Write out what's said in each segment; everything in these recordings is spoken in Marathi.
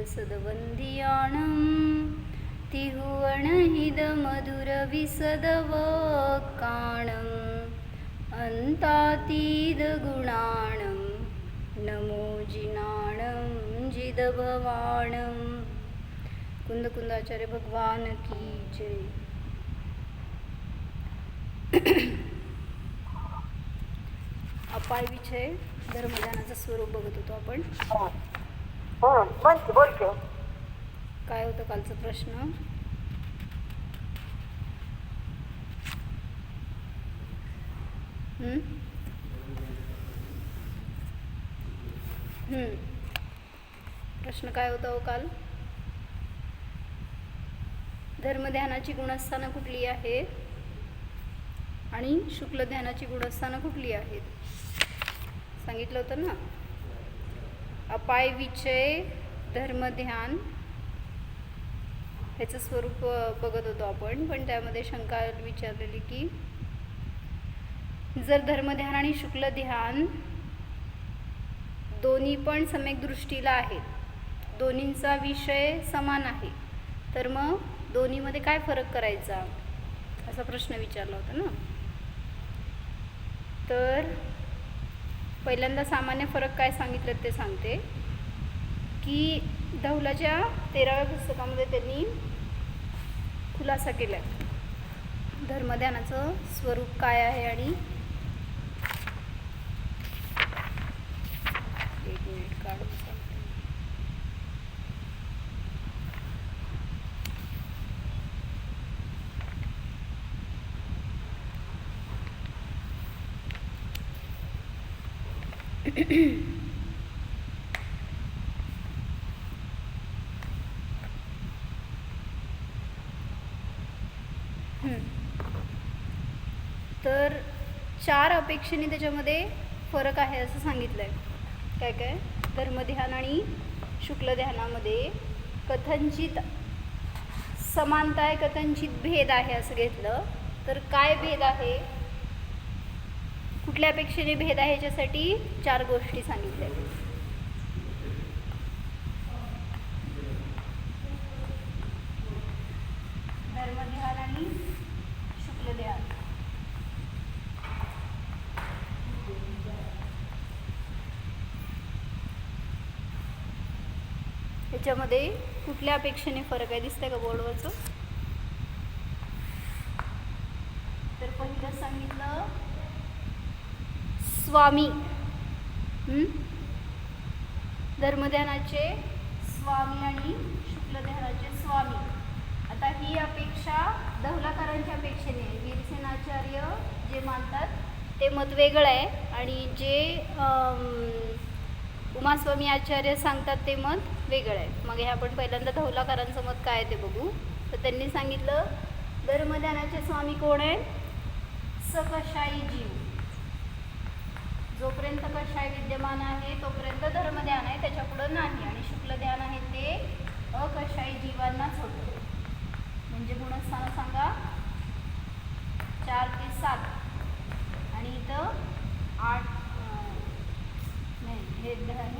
सदवंदियाणं तिहुवणहिदमधुरविसदवकाणम् अन्तातीदगुणाणं नमो जिनाणं जिदभवाणं। कुंदकुंदाचार्य भगवान की जय। अपाय विषय धर्मदानाचं स्वरूप बघत होतो आपण। बोल की। काय होतं कालचा प्रश्न? प्रश्न काय होता हो काल? धर्मध्यानाची गुणस्थानं कुठली आहेत आणि शुक्ल ध्यानाची गुणस्थानं कुठली आहेत सांगितलं होतं ना। अपाय विचय धर्मध्यान ह्याचं स्वरूप बघत होतो आपण, पण त्यामध्ये शंका विचारलेली की जर धर्मध्यान आणि शुक्ल ध्यान दोन्ही पण सम्यक दृष्टीला आहेत, दोन्हींचा विषय समान आहे, तर मग दोन्हीमध्ये काय फरक करायचा असा प्रश्न विचारला होता ना। तर पहिल्यांदा सामान्य फरक काय सांगितलं ते सांगते की धौलाच्या 13व्या पुस्तकामध्ये त्यांनी खुलासा केला धर्मध्यानाचं स्वरूप काय आहे। आणि एक मिनिट काढून सांगते। तर 4 अपेक्षेने त्याच्यामध्ये फरक आहे असं सांगितलं आहे। काय काय? धर्मध्यान आणि शुक्ल ध्यानामध्ये कथनचित समानता आहे, कथनचित भेद आहे असं घेतलं तर काय भेद आहे, कुठल्या अपेक्षेने भेद आहे याच्यासाठी 4 गोष्टी सांगितल्या। धर्मध्यान आणि शुक्ल ध्यान याच्यामध्ये कुठल्या अपेक्षेने फरक आहे दिसतंय का बोर्डवरचं? तर पहिलं सांगितलं स्वामी, धर्मध्यानाचे स्वामी आणि शुक्ल ध्यानाचे स्वामी। आता ही अपेक्षा धौलाकारांच्या अपेक्षेने आहे। वीरसेनाचार्य जे मानतात ते मत वेगळं आहे आणि जे उमास्वामी आचार्य सांगतात ते मत वेगळं आहे। मग हे आपण पहिल्यांदा धौलाकारांचं मत काय ते बघू। तर त्यांनी सांगितलं धर्मध्यानाचे स्वामी कोण आहेत? सकशायी जीव। जोपर्यंत कशाय विद्यमान आहे तोपर्यंत धर्मध्यान आहे, त्याच्या पुढं नाही। आणि शुक्ल ध्यान आहे ते अकशायी जीवांनाच होतं। म्हणजे गुणस्थानं सांगा 4 ते 7 आणि इथं 8 नाही, हे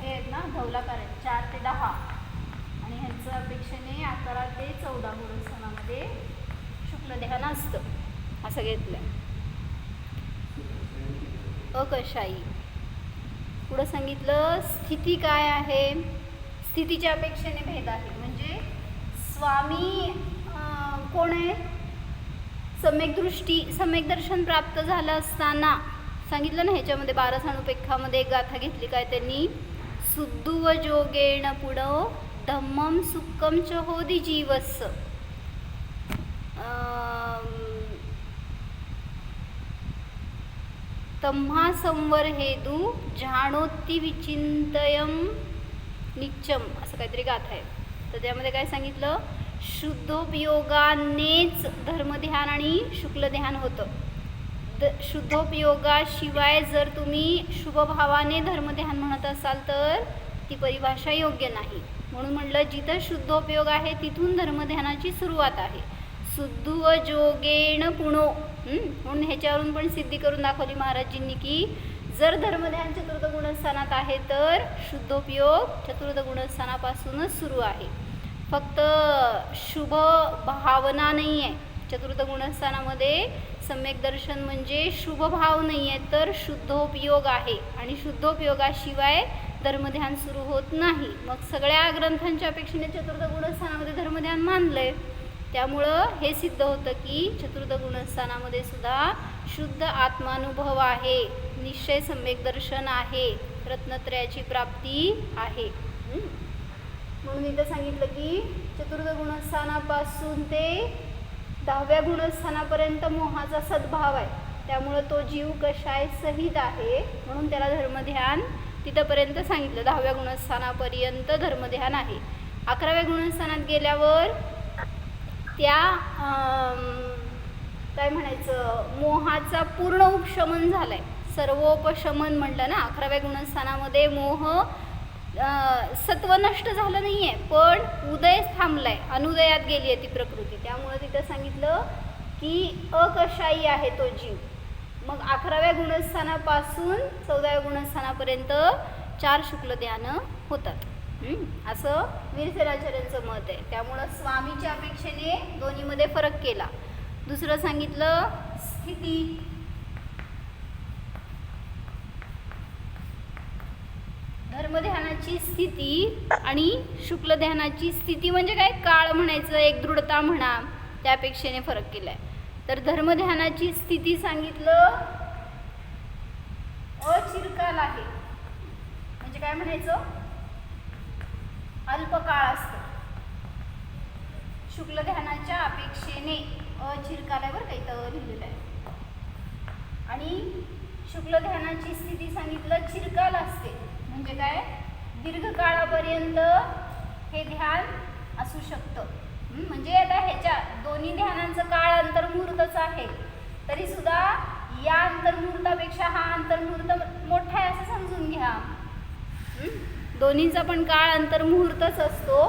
आहेत ना धौलाकार आहेत 4 ते 10 आणि ह्यांचं अपेक्षेने 11 ते 14 गुणस्थानामध्ये शुक्ल ध्यान असतं असं घेतलं। अकशायी पुढं सांगितलं स्थिती काय आहे, स्थितीच्या अपेक्षेने भेद आहे। म्हणजे स्वामी कोण आहे? सम्यक दृष्टी सम्यक दर्शन प्राप्त झालं असताना सांगितलं ना ह्याच्यामध्ये 12 सानुपेक्षामध्ये एक गाथा घेतली काय त्यांनी? सुद्दुव जोगेण पुढं धम्मम सुक्कम च होदी जीवस्स। तम्हा संवर हेतू जाणोत्ती विचिंतयम नित्यम असं काहीतरी गाथा आहे। तर त्यामध्ये काय सांगितलं? शुद्धोपयोगानेच धर्मध्यान आणि शुक्ल ध्यान होतं। शुद्धोपयोगाशिवाय जर तुम्ही शुभभावाने धर्मध्यान म्हणत असाल तर ती परिभाषा योग्य नाही। म्हणून म्हटलं जिथं शुद्धोपयोग आहे तिथून धर्मध्यानाची सुरुवात आहे। सुद्धुव जोगेण पुणो म्हणून ह्याच्यावरून पण सिद्धी करून दाखवली महाराजींनी की जर धर्मध्यान चतुर्थ गुणस्थानात आहे तर शुद्धोपयोग चतुर्थ गुणस्थानापासूनच सुरू आहे. फक्त शुभ भावना नाही आहे चतुर्थ गुणस्थानामध्ये. सम्यक दर्शन म्हणजे शुभ भाव नाही आहे तर शुद्धोपयोग आहे आणि शुद्धोपयोगाशिवाय धर्मध्यान सुरू होत नाही. मग सगळ्या ग्रंथांच्या अपेक्षेने चतुर्थ गुणस्थानामध्ये धर्मध्यान मानलंय. त्यामुळं हे सिद्ध होतं की चतुर्थ गुणस्थानामध्ये सुद्धा शुद्ध आत्मानुभव आहे, निश्चय सम्यक दर्शन आहे, रत्नत्रयाची प्राप्ती आहे. म्हणून इथं सांगितलं की चतुर्थ गुणस्थानापासून ते 10व्या गुणस्थानापर्यंत मोहाचा सद्भाव आहे. त्यामुळं तो जीव कशाय सहित आहे म्हणून त्याला धर्मध्यान तिथंपर्यंत सांगितलं. 10व्या गुणस्थानापर्यंत धर्मध्यान आहे. 11व्या गुणस्थानात गेल्यावर त्या काय म्हणायचं मोहाचा पूर्ण उपशमन झालाय. सर्वोपशमन म्हटलं ना. 11व्या गुणस्थानामध्ये मोह सत्व नष्ट झालं नाही आहे पण उदय थांबलाय, अनुदयात गेली आहे ती प्रकृती. त्यामुळे तिथं सांगितलं की अकशायी आहे तो जीव. मग 11व्या गुणस्थानापासून 14व्या गुणस्थानापर्यंत 4 शुक्ल ध्यानं होतात असं वीरसेनाचार्यांचं मत आहे. त्यामुळं स्वामीच्या अपेक्षेने दोन्हीमध्ये फरक केला. दुसरं सांगितलं स्थिती. धर्मध्यानाची स्थिती आणि शुक्ल ध्यानाची स्थिती म्हणजे काय काळ म्हणायचं, एक दृढता म्हणा, त्या अपेक्षेने फरक केलाय. तर धर्मध्यानाची स्थिती सांगितलं अचिरकाल आहे. म्हणजे काय म्हणायचं अल्पकाळ असतं. शुक्ल ध्यानाच्या अपेक्षेने अचिरकालावर काही तर लिहिलेलं आहे. आणि शुक्ल ध्यानाची स्थिती सांगितलं चिरकाल असते. म्हणजे काय दीर्घकाळापर्यंत हे ध्यान असू शकतं. म्हणजे आता ह्याच्या दोन्ही ध्यानांचं काळ अंतर्मुहूर्तच आहे तरी सुद्धा या अंतर्मुहूर्तापेक्षा हा अंतर्मुहूर्त मोठा आहे असं समजून घ्या. दोन्हीचा पण काळ अंतर्मुहूर्तच असतो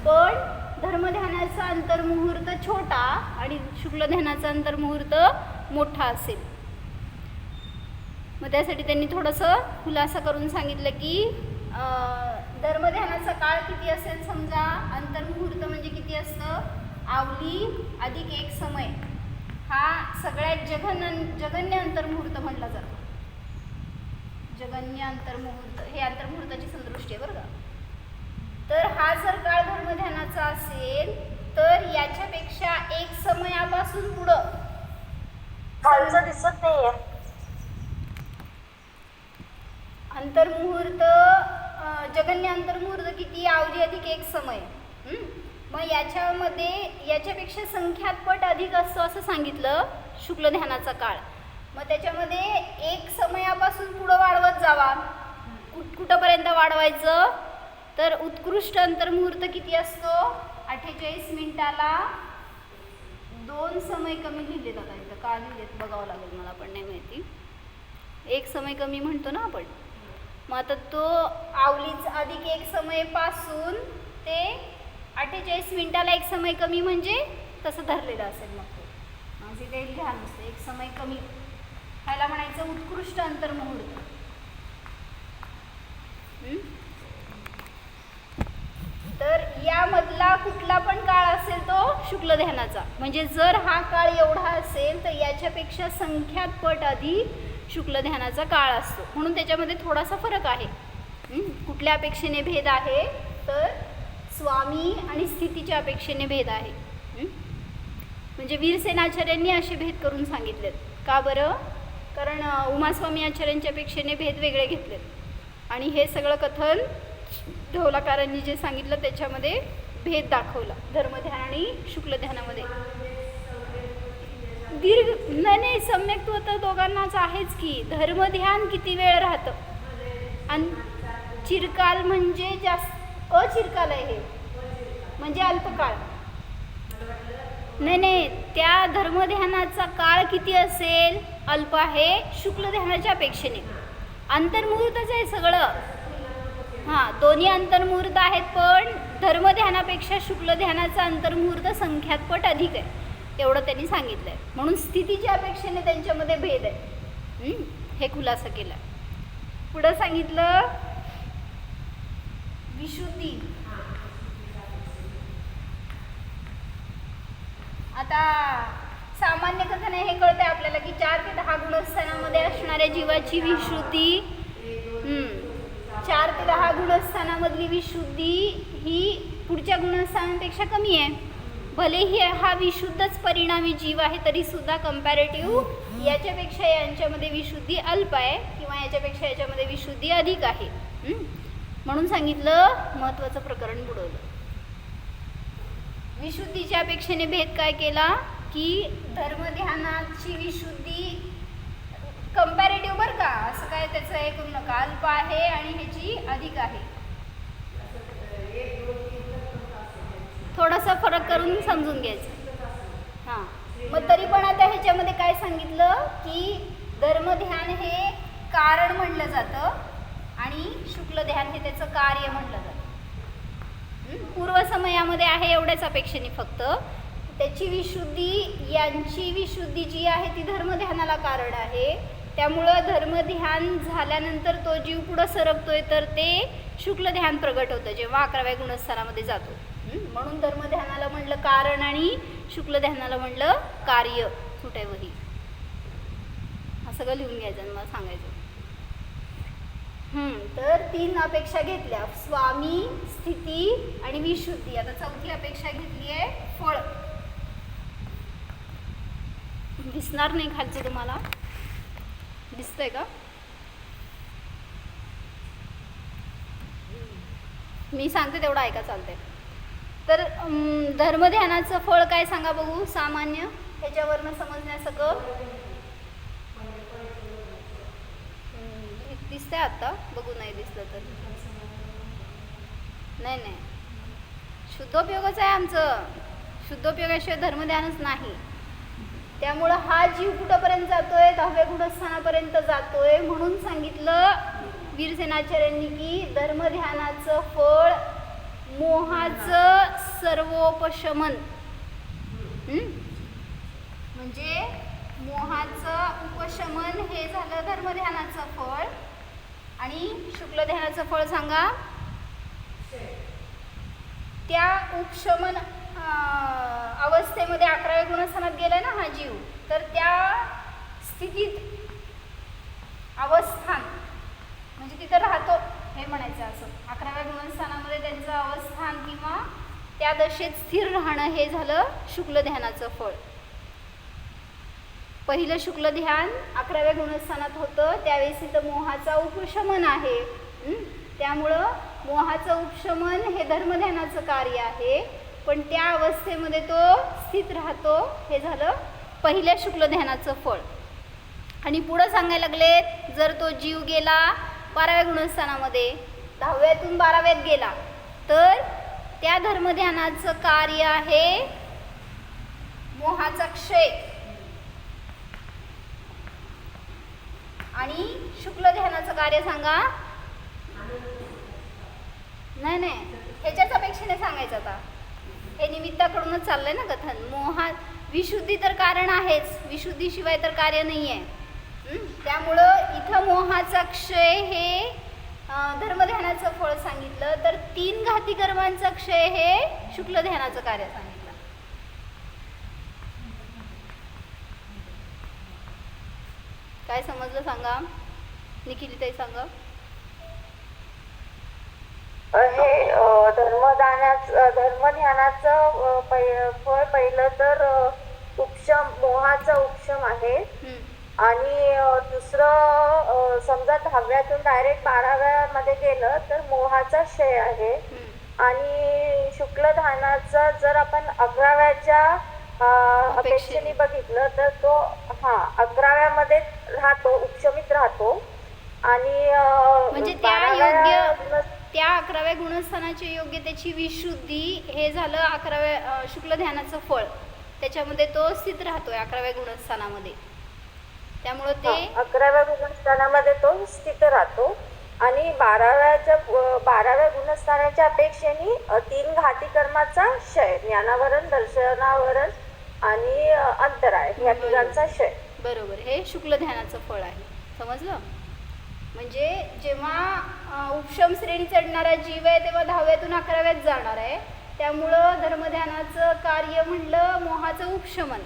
पण धर्मध्यानाचा अंतर्मुहूर्त छोटा आणि शुक्ल ध्यानाचा अंतर्मुहूर्त मोठा असेल. मग त्यासाठी त्यांनी थोडंसं खुलासा करून सांगितलं की धर्मध्यानाचा काळ किती असेल. समजा अंतर्मुहूर्त म्हणजे किती असतं आवली अधिक एक समय. हा सगळ्यात जगन्य अंतर्मुहूर्त म्हटला जातो. जगन्य अंतर्मुहूर्त हे अंतर्मुहूर्ताची संदृष्टी आहे बरं का. तर हा जर काळ धर्मध्यानाचा असेल तर याच्यापेक्षा एक समयापासून पुढं खालचं दिसत नाहीये अंतर्मुहूर्त. जगन्य अंतर्मुहूर्त किती आवली अधिक एक समय. मग याच्यामध्ये याच्यापेक्षा संख्यात्पट अधिक असतो असं सांगितलं शुक्ल ध्यानाचा काळ. मग त्याच्यामध्ये एक समयापासून पुढं वाढवत जावा. कुठंपर्यंत वाढवायचं तर उत्कृष्ट अंतर्मुहूर्त किती असतो 48 मिनिटाला 2 समय कमी लिहिलेत. आता इथं का लिहिलेत बघावं लागेल मला पण नाही माहिती. एक समय कमी म्हणतो ना आपण. मग आता तो आवलीच अधिक एक समय पासून ते 48 मिनिटाला एक समय कमी म्हणजे तसं धरलेलं असेल. मग तो माझे ते ध्यान असतं एक समय कमी ह्याला म्हणायचं उत्कृष्ट अंतर्मुहूर्त. तर यामधला कुठला पण काळ असेल तो शुक्ल ध्यानाचा. म्हणजे जर हा काळ एवढा असेल तर याच्यापेक्षा संख्यात्पट अधिक शुक्ल ध्यानाचा काळ असतो. म्हणून त्याच्यामध्ये थोडासा फरक आहे. कुठल्या अपेक्षेने भेद आहे तर स्वामी आणि स्थितीच्या अपेक्षेने भेद आहे. म्हणजे वीरसेनाचार्यांनी असे भेद करून सांगितलेत. का बरं? कारण उमास्वामी आचार्यांच्या अपेक्षेने भेद वेगळे घेतलेत आणि हे सगळं कथन ढोलाकारांनी जे सांगितलं त्याच्यामध्ये भेद दाखवला धर्मध्यान आणि शुक्ल ध्यानामध्ये. दीर्घ नाही सम्यक्त्व तर दोघांनाच आहेच की. धर्मध्यान किती वेळ राहतं आणि चिरकाल म्हणजे जास्त अचिरकाल आहे. हे म्हणजे अल्पकाळ. नाही त्या धर्मध्यानाचा काळ किती असेल अल्प आहे शुक्ल ध्यानाच्या अपेक्षेने. अंतर्मुहूर्तच आहे सगळं. हां दोन्ही अंतर्मुहूर्त आहेत पण धर्मध्यानापेक्षा शुक्ल ध्यानाचा अंतर्मुहूर्त संख्यात्पट अधिक आहे एवढं त्यांनी सांगितलं आहे. म्हणून स्थितीच्या अपेक्षेने त्यांच्यामध्ये भेद आहे. हे खुलासा केला. पुढं सांगितलं विशुद्धी. आता सामान्य कथन हे कळतंय आपल्याला की 4 ते 10 गुणस्थानामध्ये असणाऱ्या जीवाची विशुद्धी 4 ते 10 गुणस्थानामधली विशुद्धी ही पुढच्या गुणस्थानांपेक्षा कमी आहे. भलेही हा विशुद्धच परिणामी जीव आहे तरी सुद्धा कंपॅरेटिव्ह याच्यापेक्षा यांच्यामध्ये विशुद्धी अल्प आहे किंवा याच्यापेक्षा याच्यामध्ये विशुद्धी अधिक आहे. म्हणून सांगितलं महत्त्वाचं प्रकरण बुडवलं. विशुद्धीच्या अपेक्षेने भेद काय केला की धर्मध्यानाची विशुद्धी कंपॅरेटिव्ह बरं का, असं काय त्याचं हे करू नका, अल्प आहे आणि ह्याची अधिक आहे. थोडासा फरक करून समजून घ्यायचं. हां, मग तरी पण आता ह्याच्यामध्ये काय सांगितलं की धर्मध्यान हे कारण म्हणलं जातं आणि शुक्ल ध्यान हे त्याचं कार्य म्हणलं जातं. पूर्वसमयामध्ये आहे एवढ्याच अपेक्षेने फक्त त्याची विशुद्धी यांची विशुद्धी जी आहे ती धर्मध्यानाला कारण आहे. त्यामुळं धर्मध्यान झाल्यानंतर तो जीव पुढं सरकतोय तर ते शुक्ल ध्यान प्रगट होतं जेव्हा 11व्या गुणस्थानामध्ये जातो. म्हणून धर्मध्यानाला म्हणलं कारण आणि शुक्ल ध्यानाला म्हणलं कार्य. सुटाय वही असं सगळं लिहून घ्यायचं आणि मला सांगायचं. तर 3 अपेक्षा घेतल्या, स्वामी, स्थिती आणि विशुद्धी. आता 4थी अपेक्षा घेतली आहे फळ. दिसणार नाही खालचं, तुम्हाला दिसतंय का? मी सांगते तेवढं ऐका, चालतंय. तर धर्मध्यानाचं फळ काय सांगा बघू सामान्य, ह्याच्यावरनं समजण्यासारखं दिसतंय. आता बघू, नाही दिसलं तर नाही, शुद्धोपयोगच आहे आमचं. शुद्धोपयोगाशिवाय धर्मध्यानच नाही. त्यामुळं हा जीव कुठंपर्यंत जातोय, 10व्या गुणस्थानापर्यंत जातोय. म्हणून सांगितलं वीरसेनाचार्यांनी की धर्मध्यानाचं फळ मोहाचं सर्वोपशमन, म्हणजे मोहाचं उपशमन हे झालं धर्मध्यानाचं फळ. आणि शुक्ल ध्यानाचं फळ सांगा, त्या उपशमन अवस्थेमध्ये 11व्या गुणस्थानात गेलाय ना हा जीव, तर त्या स्थितीत अवस्थान म्हणजे तिथं राहतो हे म्हणायचं. असं 11व्या गुणस्थानामध्ये त्यांचं अवस्थान किंवा त्या दशेत स्थिर राहणं हे झालं शुक्ल ध्यानाचं फळ. पहिलं शुक्ल ध्यान 11व्या गुणस्थानात होतं, त्यावेळेस इथं मोहाचा उपशमन आहे. त्यामुळं मोहाचं उपशमन हे धर्मध्यानाचं कार्य आहे, पण त्या अवस्थेमध्ये तो स्थित राहतो हे झालं पहिल्या शुक्ल ध्यानाचं फळ. आणि पुढं सांगायला लागलेत, जर तो जीव गेला 12व्या गुणस्थानामध्ये, 10व्यातून 12व्यात गेला, तर त्या धर्मध्यानाचं कार्य आहे मोहाचा क्षय. आणि शुक्ल ध्यानाचं कार्य सांगा. नाही, ह्याच्याच अपेक्षेने सांगायचं. आता हे निमित्ताकडूनच चाललंय ना कथन. विशुद्धी तर कारण आहेच, विशुद्धीशिवाय तर कार्य नाही आहे. त्यामुळं इथं मोहाचा क्षय हे धर्मध्यानाचं फळ सांगितलं, तर 3 घाती कर्मांचा क्षय हे शुक्ल ध्यानाचं कार्य सांगितलं. काय समजलं सांगा, निखिलताई सांगा. हे धर्मध्यानाचं फळ पहिलं तर मोहाचा उपशम आहे. आणि दुसरं समजा 10व्यातून डायरेक्ट 12व्यामध्ये गेलं तर मोहाचा क्षय आहे. आणि शुक्ल ध्यानाचा जर आपण 11व्याच्या अपेक्षेने बघितलं तर तो 11व्यामध्ये राहतो, उपशमित राहतो. आणि म्हणजे त्या 11व्या गुणस्थानाच्या योग्य त्याची विशुद्धी हे झालं 11व्या शुक्ल ध्यानाचं फळ. त्याच्यामध्ये तो स्थित राहतोय 11व्या गुणस्थानामध्ये. त्यामुळे ते 11व्या गुणस्थानामध्ये तो स्थित राहतो. आणि 12व्या गुणस्थानाच्या अपेक्षेने 3 घाती कर्माचा क्षय, ज्ञानावरण, दर्शनावरण आणि अंतराय या तिघांचा क्षय. बरोबर, हे शुक्ल ध्यानाचं फळ आहे. समजलं? म्हणजे जेव्हा उपशम श्रेणी चढणारा जीव आहे तेव्हा 10व्यातून 11व्यात जाणार आहे. त्यामुळं धर्मध्यानाचं कार्य म्हणलं मोहाचं उपशमन.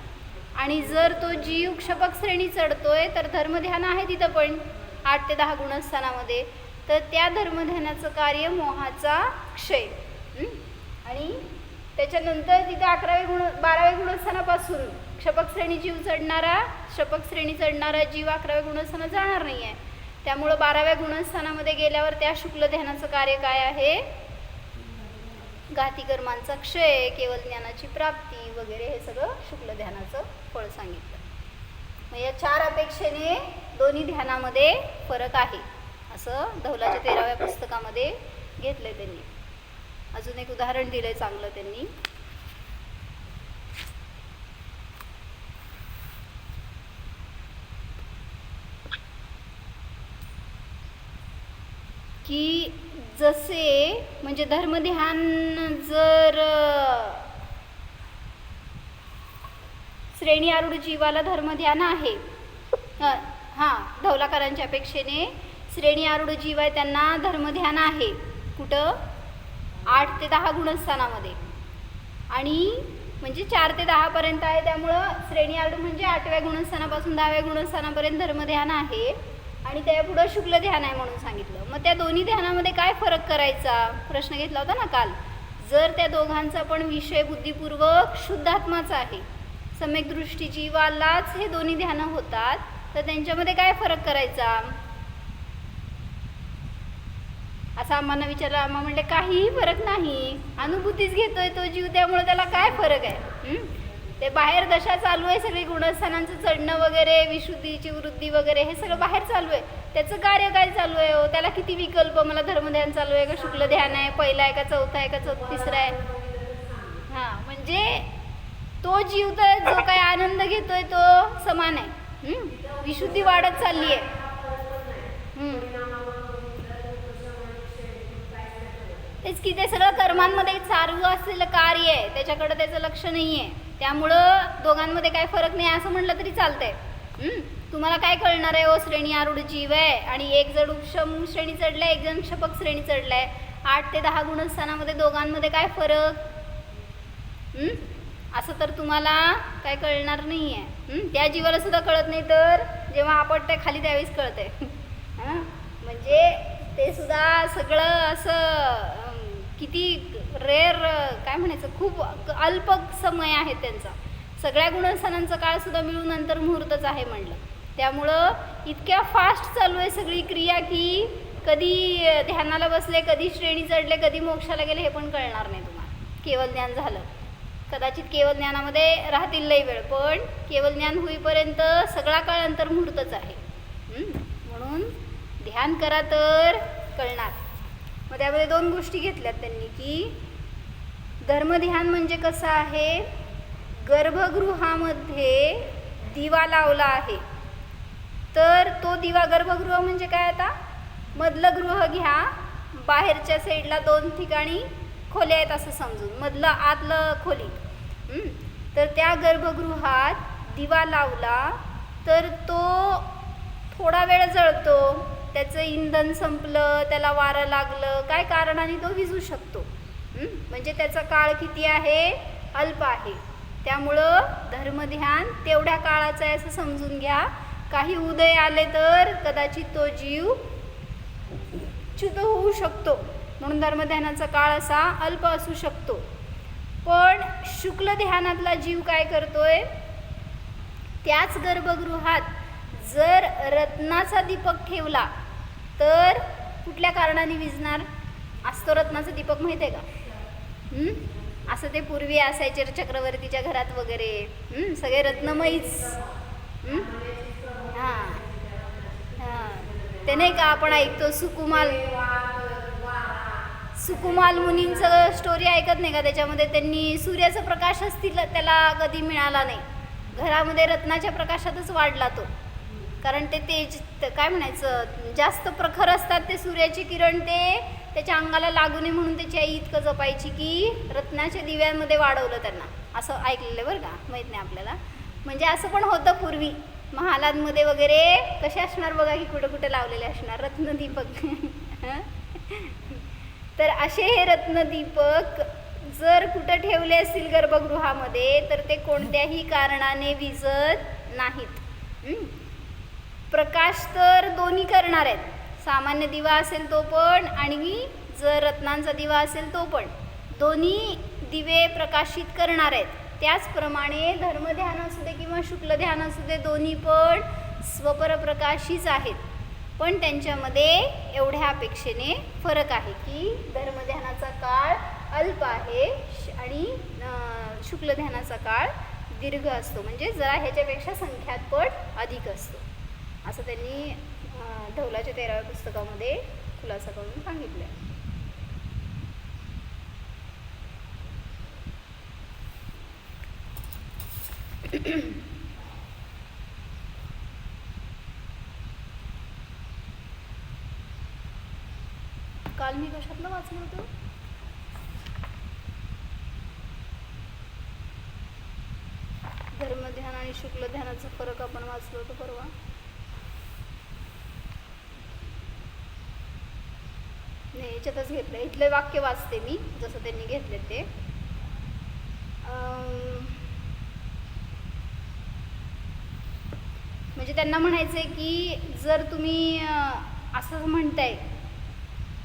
आणि जर तो जीव क्षपक श्रेणी चढतोय तर धर्मध्यान आहे तिथं पण 8 ते 10 गुणस्थानामध्ये, तर त्या धर्मध्यानाचं कार्य मोहाचा क्षय. आणि त्याच्यानंतर तिथे 12व्या गुणस्थानापासून क्षपक श्रेणी चढणारा जीव 11व्या गुणस्थानात जाणार नाही आहे. त्यामुळं 12व्या गुणस्थानामध्ये गेल्यावर त्या शुक्ल ध्यानाचं कार्य काय आहे? घाती कर्मांचा क्षय, केवळ ज्ञानाची प्राप्ती वगैरे हे सगळं शुक्ल ध्यानाचं फळ सांगितलं. मग या 4 अपेक्षेने दोन्ही ध्यानामध्ये फरक आहे असं धौलाच्या 13व्या पुस्तकामध्ये घेतलंय त्यांनी. अजून एक उदाहरण दिलंय चांगलं त्यांनी. की जसे म्हणजे धर्मध्यान जर श्रेणी आरूढ जीवाला धर्मध्यान आहे, धौलाकारांच्या अपेक्षेने श्रेणी आरूढ जीव आहे त्यांना धर्मध्यान आहे. कुठं? 8 ते 10 गुणस्थानामध्ये. आणि म्हणजे 4 ते 10 पर्यंत आहे. त्यामुळं श्रेणी आरूढ म्हणजे 8व्या गुणस्थानापासून 10व्या गुणस्थानापर्यंत धर्मध्यान आहे आणि त्यापुढं शुक्ल ध्यान आहे म्हणून सांगितलं. मग त्या दोन्ही ध्यानामध्ये काय फरक करायचा प्रश्न घेतला होता ना काल. जर त्या दोघांचा पण विषय बुद्धिपूर्वक शुद्धात्माचा आहे, सम्यक दृष्टी जीवालाच हे दोन्ही ध्यानं होतात, तर त्यांच्यामध्ये काय फरक करायचा असं आम्हाला विचारलं. आम्हा म्हणले काहीही फरक नाही, अनुभूतीच घेतोय तो जीव, त्यामुळे त्याला काय फरक आहे? ते बाहेर दशा चालू आहे, सगळी गुणस्थानांचं चढणं वगैरे, विशुद्धीची वृद्धी वगैरे हे सगळं बाहेर चालू आहे. त्याचं कार्य काय चालू आहे? हो, त्याला किती विकल्प, मला धर्मध्यान चालू आहे का शुक्ल ध्यान आहे, पहिला आहे का चौथा आहे का तिसरा आहे? म्हणजे तो जीव तर जो काय आनंद घेतोय तो समान आहे. विशुद्धी वाढत चालली आहे. तेच की ते सगळं कर्मांमध्ये चालू असलेलं कार्य आहे, त्याच्याकडे त्याचं लक्ष नाही आहे. त्यामुळं दोघांमध्ये काय फरक नाही असं म्हटलं तरी चालतंय. तुम्हाला काय कळणार आहे? ओ श्रेणी आरूढ जीव आहे आणि एक जण उपशम श्रेणी चढलाय, एक जण क्षपक श्रेणी चढलाय. 8 ते 10 गुणस्थानामध्ये दोघांमध्ये काय फरक? असं तर तुम्हाला काय कळणार नाही आहे. त्या जीवाला सुद्धा कळत नाही, तर जेव्हा आपटतंय खाली त्यावेळेस कळतंय. म्हणजे ते सुद्धा सगळं असं किती रेअर काय म्हणायचं, खूप अल्प समय आहे त्यांचा. सगळ्या गुणस्थानांचा काळ सुद्धा मिळून नंतर मुहूर्तच आहे म्हणलं. त्यामुळं इतक्या फास्ट चालू आहे सगळी क्रिया की कधी ध्यानाला बसले, कधी श्रेणी चढले, कधी मोक्षाला गेले हे पण कळणार नाही तुम्हाला. केवळ ज्ञान झालं, कदाचित केवळ ज्ञानामध्ये राहतील लई वेळ, पण केवळ ज्ञान होईपर्यंत सगळा काळ अंतर्मुहूर्तच आहे. म्हणून ध्यान करा तर कळणार. मग त्यामध्ये 2 गोष्टी घेतल्यात त्यांनी की धर्मध्यान म्हणजे कसं आहे, गर्भगृहामध्ये दिवा लावला आहे, तर तो दिवा गर्भगृह म्हणजे काय? आता मधलं गृह घ्या, बाहेरच्या साईडला 2 ठिकाणी खोल्या आहेत असं समजून, मधलं आतलं खोली. तर त्या गर्भगृहात दिवा लावला तर तो थोडा वेळ जळतो, त्याचं इंधन संपलं, त्याला वारं लागलं, काय कारणाने तो विझू शकतो. म्हणजे त्याचा काळ किती आहे? अल्प आहे. त्यामुळं धर्मध्यान तेवढ्या काळाचं आहे असं समजून घ्या. काही उदय आले तर कदाचित तो जीव च्युत होऊ शकतो, म्हणून धर्मध्यानाचा काळ असा अल्प असू शकतो. पण शुक्ल ध्यानातला जीव काय करतोय? त्याच गर्भगृहात जर रत्नाचा दीपक ठेवला तर कुठल्या कारणाने विझणार? असतो रत्नाचा दीपक माहिती आहे का? असं ते पूर्वी असायचे चक्रवर्तीच्या घरात वगैरे, सगळे रत्नमयीच. ते नाही का आपण ऐकतो सुकुमाल मुनींचं स्टोरी ऐकत नाही का? त्याच्यामध्ये त्यांनी सूर्याचा प्रकाशच त्याला कधी मिळाला नाही, घरामध्ये रत्नाच्या प्रकाशातच वाढला तो. कारण ते तेज काय म्हणायचं, जास्त प्रखर असतात ते सूर्याचे किरण, ते त्याच्या अंगाला लागू नये म्हणून त्याची आई इतकं जपायची की रत्नाच्या दिव्यांमध्ये वाढवलं त्यांना, असं ऐकलेलं बरं का, माहीत नाही आपल्याला. म्हणजे असं पण होतं पूर्वी. महालांमध्ये वगैरे कसे असणार बघा की कुठं कुठं लावलेले असणार रत्नदीपक. तर असे हे रत्नदीपक जर कुठं ठेवले असतील गर्भगृहामध्ये तर ते कोणत्याही कारणाने विझत नाहीत. प्रकाश तर दोन्ही करणार आहेत, सामान्य दिवा असेल तो पण आणि जर रत्नांचा दिवा असेल तो पण, दोन्ही दिवे प्रकाशित करणार आहेत. त्याचप्रमाणे धर्मध्यान असू दे किंवा शुक्ल ध्यान असू दे दोन्ही पण स्वपरप्रकाशीच आहेत, पण त्यांच्यामध्ये एवढ्या अपेक्षेने फरक आहे की धर्मध्यानाचा काळ अल्प आहे आणि शुक्ल ध्यानाचा काळ दीर्घ असतो, म्हणजे जरा ह्याच्यापेक्षा संख्यात्पट अधिक असतो, असं त्यांनी धौलाच्या 13व्या पुस्तकामध्ये खुलासा करून सांगितलं आहे. काल मी कशातलं वाचलं होतं? धर्मध्यान आणि शुक्ल ध्यानाचा फरक आपण वाचलो होतो परवा. नाही, याच्यातच घेतलं, इथले वाक्य वाचते मी जसं त्यांनी घेतले ते. म्हणजे त्यांना म्हणायचं आहे की जर तुम्ही असं म्हणताय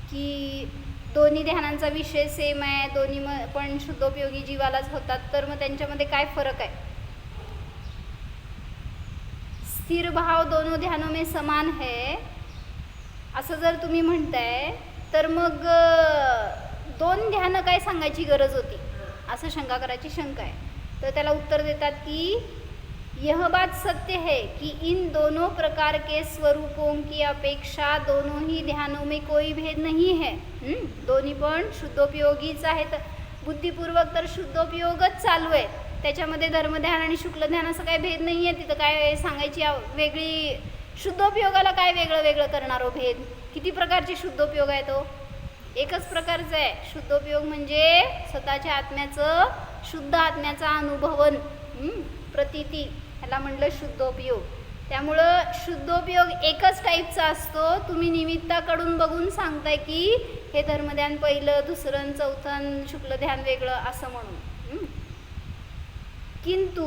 की दोन्ही ध्यानांचा विषय सेम आहे, दोन्ही पण शुद्धोपयोगी जीवालाच होतात, तर मग त्यांच्यामध्ये काय फरक आहे? स्थिर भाव दोनों ध्यानों में समान है असं जर तुम्ही म्हणताय तर मग दोन ध्यानं काय सांगायची गरज होती असं शंका करायची शंका आहे. तर त्याला उत्तर देतात की यह बात सत्य है कि इन दोनों प्रकार के स्वरूपों की अपेक्षा दोनों ही ध्यानों में कोई भेद नहीं है. दोन्ही पण शुद्धोपयोगीच आहेत, बुद्धिपूर्वक तर शुद्धोपयोगच चालू आहे, त्याच्यामध्ये धर्मध्यान आणि शुक्ल ध्यान असं काही भेद नाही आहे. तिथं काय सांगायची वेगळी, शुद्धोपयोगाला काय वेगळं वेगळं करणार हो भेद? किती प्रकारचे शुद्धोपयोग आहे? तो एकच प्रकारचा आहे. शुद्धोपयोग म्हणजे स्वतःच्या आत्म्याचं, शुद्ध आत्म्याचा अनुभवन, प्रतीती, ह्याला म्हणलं शुद्धोपयोग. त्यामुळं शुद्धोपयोग एकच टाईपचा असतो. तुम्ही निमित्ताकडून बघून सांगताय की हे धर्मध्यान पहिलं, दुसरं, चौथं, शुक्ल ध्यान वेगळं असं म्हणून. किंतु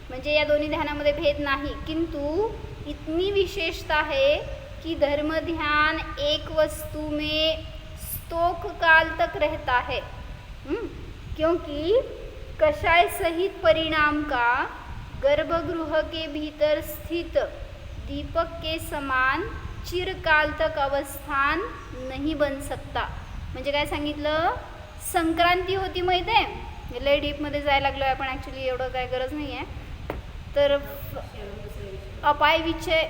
म्हणजे या दोन्ही ध्यानामध्ये भेद नाही, किंतु इतनी विशेषता है कि धर्म ध्यान एक वस्तु में स्तोक काल तक रहता है, क्योंकि कषाय सहित परिणाम का गर्भगृह के भीतर स्थित दीपक के समान चिरकाल तक अवस्थान नहीं बन सकता. म्हणजे काय सांगितलं? संक्रांती होती माहीत आहे, लय डीपमध्ये जायला लागलो आहे आपण, ॲक्च्युली एवढं काय गरज नाही आहे. तर अपाय विषय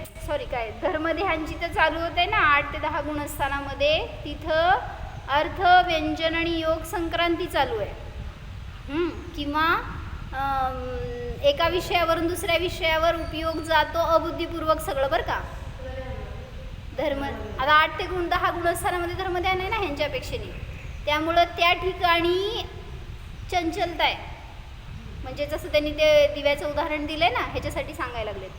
काय धर्मध्यानची तर चालू होते ना 8 ते 10 गुणस्थानामध्ये, तिथं अर्थ, व्यंजन आणि योग संक्रांती चालू आहे. किंवा एका विषयावरून दुसऱ्या विषयावर उपयोग जातो अबुद्धिपूर्वक सगळं, बरं का. आता 8 ते 10 गुणस्थानामध्ये धर्मध्यान आहे ना ह्यांच्या अपेक्षेने, त्यामुळं त्या ठिकाणी चंचलता आहे. म्हणजे जसं त्यांनी ते दिव्याचं उदाहरण दिलं आहे ना, ह्याच्यासाठी सांगायला लागलेत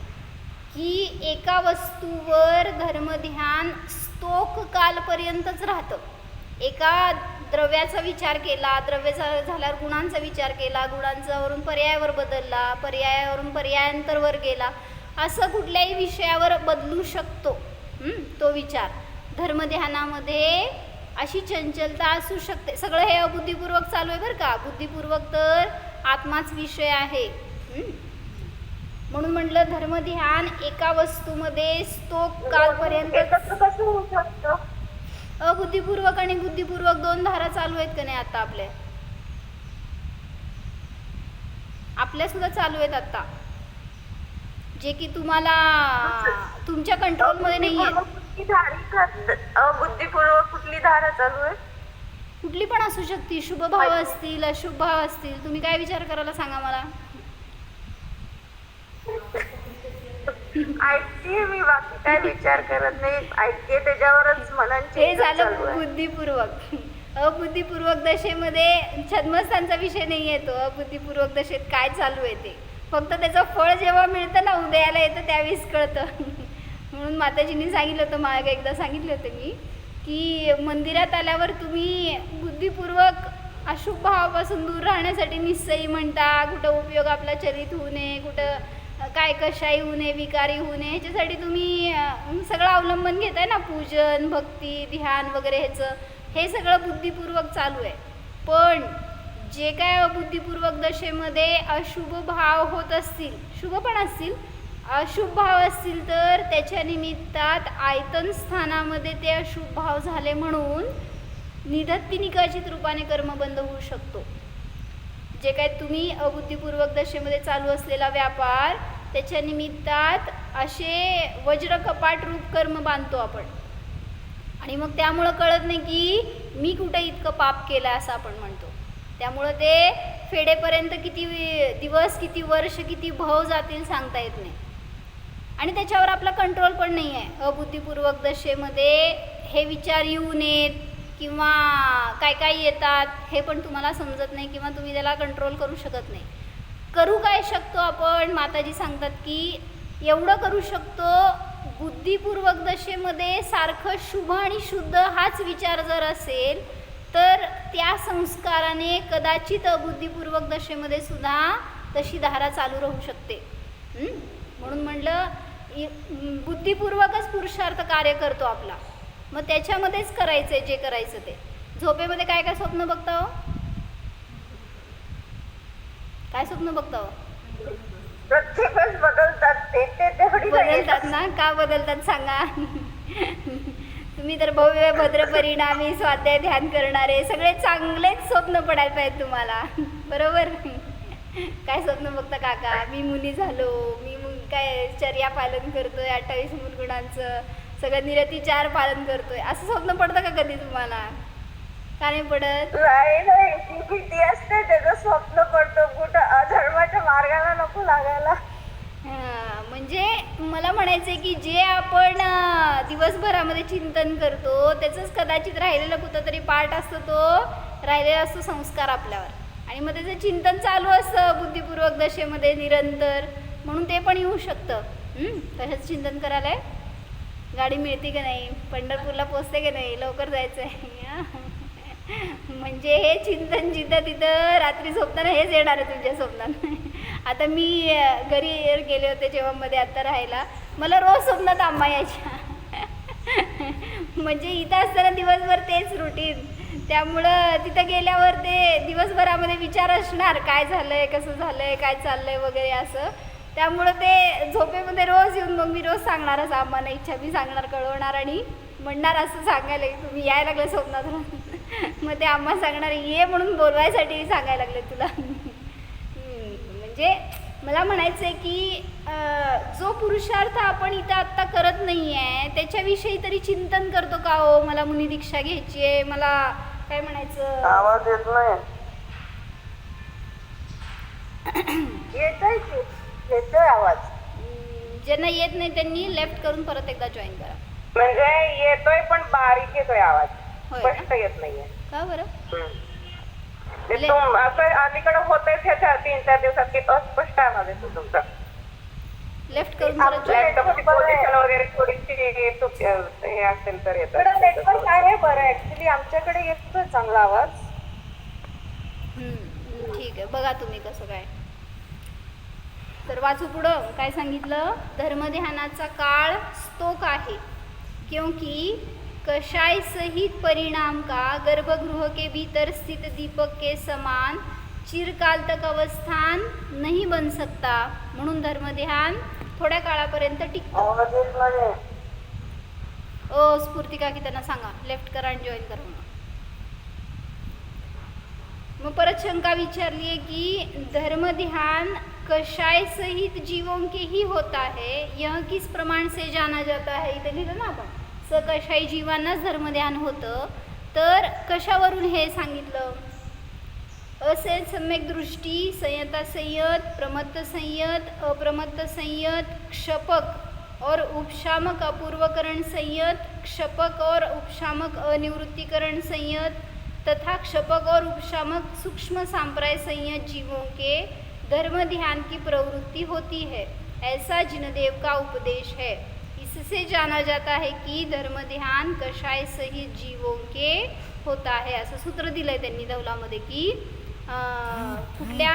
की एका वस्तूवर धर्मध्यान स्तोक कालपर्यंतच राहतं. एका द्रव्याचा विचार केला, द्रव्याचा झाल्यावर गुणांचा विचार केला, गुणांचावरून पर्यायावर बदलला, पर्यायावरून पर्यायांतरवर गेला, असं कुठल्याही विषयावर बदलू शकतो तो विचार. धर्मध्यानामध्ये अशी चंचलता असू शकते. सगळं हे अबुद्धिपूर्वक चालू आहे बरं का, बुद्धिपूर्वक तर आत्माच विषय आहे. म्हणून म्हटलं धर्मध्यान एका वस्तूमध्ये स्तोक कालपर्यंत. कसं होऊ शकतं? अबुद्धिपूर्वक आणि बुद्धिपूर्वक दोन धारा चालू आहेत का नाही आता आपल्या सुद्धा चालू आहेत आता, जे की तुम्हाला तुमच्या कंट्रोलमध्ये नाही आहेत. बुद्धिपूर्वक कुठली धारा चालू आहे? कुठली पण असू शकते, शुभ भाव असतील, अशुभ भाव असतील. तुम्ही काय विचार करायला सांगा मला. ऐकते मी, बाकी काय विचार करत नाही, ऐकते त्याच्यावरच मनांची. हे झालं बुद्धिपूर्वक. अबुद्धिपूर्वक दशेमध्ये छद्मस्थानचा विषय नाही येतो. अबुद्धिपूर्वक दशेत काय चालू आहे ते फक्त त्याचं फळ जेव्हा मिळतं ना, उदयाला येतं त्यावेळेस कळतं. म्हणून माताजींनी सांगितलं होतं, मागे एकदा सांगितलं होतं मी, की मंदिरात आल्यावर तुम्ही बुद्धिपूर्वक अशुभ भावापासून दूर राहण्यासाठी निश्चयी म्हणता, कुठं उपयोग आपला चरित होऊ नये, कुठं काय कशाही होऊ नये, विकारी होऊ नये, ह्याच्यासाठी तुम्ही सगळं अवलंबन घेताय ना, पूजन, भक्ती, ध्यान वगैरे ह्याचं, हे सगळं बुद्धिपूर्वक चालू आहे. पण जे काय अबुद्धिपूर्वक दशेमध्ये अशुभ भाव होत असतील, शुभ पण असतील, अशुभ भाव असतील, तर त्याच्या निमित्तात आयतन स्थानामध्ये ते अशुभ भाव झाले म्हणून निधत्ती निकाचित रूपाने कर्म बंद होऊ शकतो. जे काय तुम्ही अबुद्धिपूर्वक दशेमध्ये चालू असलेला व्यापार, त्याच्या निमित्तात असे वज्र कपाट रूप कर्म बांधतो आपण, आणि मग त्यामुळं कळत नाही की मी कुठे इतकं पाप केलं असं आपण म्हणतो. त्यामुळं ते फेडेपर्यंत किती दिवस, किती वर्ष, किती भाव जातील सांगता येत नाही, आणि त्याच्यावर आपला कंट्रोल पण नाही आहे. अबुद्धिपूर्वक दशेमध्ये हे विचार येऊ नयेत किंवा काय काय येतात हे पण तुम्हाला समजत नाही, किंवा तुम्ही त्याला कंट्रोल करू शकत नाही. करू काय शकतो आपण? माताजी सांगतात की एवढं करू शकतो, बुद्धिपूर्वक दशेमध्ये सारखं शुभ आणि शुद्ध हाच विचार जर असेल तर त्या संस्काराने कदाचित अबुद्धिपूर्वक दशेमध्ये सुद्धा तशी धारा चालू राहू शकते. म्हणून म्हटलं बुद्धिपूर्वकच पुरुषार्थ कार्य करतो आपला, मग त्याच्यामध्येच करायचं आहे जे करायचं ते. झोपेमध्ये काय काय स्वप्न बघता हो? काय स्वप्न बघता हो? प्रत्येकच बदलतात, ते तेवढी बदलतात ना? का बदलतात सांगा? तुम्ही तर भव्य भद्र परिणामी स्वाध्याय ध्यान करणारे, सगळे चांगलेच स्वप्न पडायला पाहिजे तुम्हाला, बरोबर? काय स्वप्न बघता काका? मी मुनी झालो, मी काय चर्या पालन करतोय, 28 मूलगुणांचं सगळं निरतिचार पालन करतोय, असं स्वप्न पडतं का कधी तुम्हाला? का नाही पडत? नाही, जी भीती असते त्याचं स्वप्न पडतं, कुठं अधर्माच्या मार्गाला नको लागायला. म्हणजे मला म्हणायचं आहे की जे आपण दिवसभरामध्ये चिंतन करतो त्याचंच कदाचित राहिलेलं कुठंतरी पार्ट असतो, तो राहिलेला असतो संस्कार आपल्यावर, आणि मग त्याचं चिंतन चालू असतं बुद्धिपूर्वक दशेमध्ये निरंतर, म्हणून ते पण येऊ शकतं. कशाचं चिंतन करायला आहे? गाडी मिळते की नाही, पंढरपूरला पोचते की नाही, लवकर जायचं आहे. म्हणजे हे चिंतन जिथं तिथं रात्री झोपताना हेच येणार आहे तुमच्या स्वप्नात. आता मी घरी गेले होते जेव्हा मध्ये आता राहायला, मला रोज स्वप्नात आम्हा यायच्या. म्हणजे इथं असताना दिवसभर तेच रुटीन, त्यामुळं तिथं गेल्यावर ते दिवसभरामध्ये विचार असणार, काय झालंय, कसं झालंय, काय चाललंय वगैरे असं. त्यामुळं ते झोपेमध्ये रोज येऊन मग मी रोज सांगणारच, आम्हाला इच्छा मी सांगणार, कळवणार आणि म्हणणार असं सांगायला की तुम्ही यायला लागलं स्वप्नात. मग ते आम्हा सांगणार ये म्हणून बोलवायसाठी सांगायला लागले तुला. म्हणजे मला म्हणायचं आहे की जो पुरुषार्थ आपण इथं आत्ता करत नाही आहे त्याच्याविषयी तरी चिंतन करतो का हो? मला मुनी दीक्षा घ्यायची आहे, मला काय म्हणायचं, आवाज येत नाही. येतोय आवाज. ज्यांना येत नाही त्यांनी लेफ्ट करून परत एकदा जॉईन करा. म्हणजे येतोय पण बारीक येतोय आवाज, होय स्पष्ट येत नाहीये. का बरं? असं अलीकडे होतंय ह्याच्या 3-4 दिवसात की अस्पष्ट आवाज येतो तुमचा. लेफ्ट करून परत जॉईन पोझिशन वगैरे थोडीशी हे असेल तर येतं. नेटवर्क आहे बरं, ऍक्च्युली आमच्याकडे येतोय चांगला आवाज. ठीक आहे, बघा तुम्ही कसं काय. तर वाचू पुढं काय सांगितलं? धर्मध्यानाचा काळ स्तोक आहे, क्योंकि कषाय सहित परिणाम का गर्भगृह के भीतर स्थित दीपक के समान चिरकाल तक अवस्थान नहीं बन सकता. म्हणून धर्मध्यान थोड्या काळापर्यंत टिकतं. ओ स्फूर्तिका की त्यांना सांगा लेफ्ट करा आणि जॉईन करा म्हणून. मग परत शंका विचारली आहे की धर्म ध्यान कषाय सहित जीवों के ही होता है, यह किस प्रमाण से जाना जाता है? इथे लिहिलं ना आपण, सकषायी जीवांनाच धर्मध्यान होतं, तर कशावरून हे सांगितलं? असे सम्यक दृष्टी, संयता संयत, प्रमत्त संयत, अप्रमत्त संयत, क्षपक और उपशामक अपूर्वकरण संयत, क्षपक और उपशामक अनिवृत्तिकरण संयत तथा क्षपक और उपशामक सूक्ष्म सांप्राय संयत जीवों के धर्म ध्यान की प्रवृत्ति होती है, ऐसा जिनदेव का उपदेश है। इससे जाना जाता है की धर्म ध्यान कषाय सहित जीवों के होता है. असं सूत्र दिलंय त्यांनी धवलामध्ये की कुठल्या